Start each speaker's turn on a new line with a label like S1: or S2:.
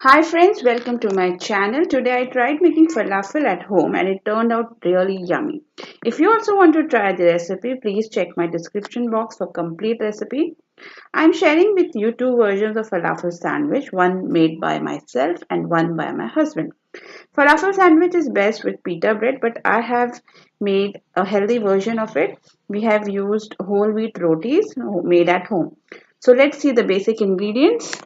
S1: Hi friends, welcome to my channel. Today I tried making falafel at home and it turned out really yummy. If you also want to try the recipe, please check my description box for complete recipe. I'm sharing with you two versions of falafel sandwich, one made by myself and one by my husband. Falafel sandwich is best with pita bread, but I have made a healthy version of it. We have used whole wheat rotis made at home. So let's see the basic ingredients.